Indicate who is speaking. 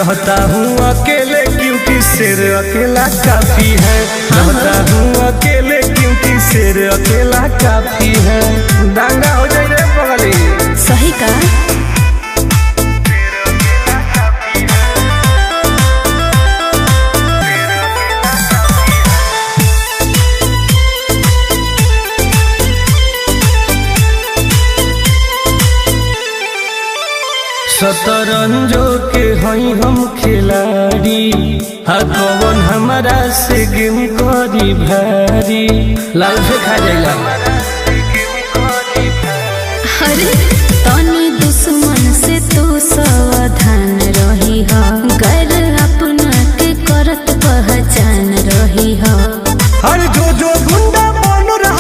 Speaker 1: रहता हूँ अकेले क्योंकि शेर अकेला काफी है। रहता हूँ अकेले क्योंकि शेर अकेला काफी है। दांगा हो जाए रे पगली।
Speaker 2: सही का
Speaker 1: शतरंजो के हई हम खिलाड़ी, कौन हमारा से गेम करी भारी। लाल से खा जाएगा।
Speaker 2: अरे तनी दुश्मन से तू सावधान रही हा।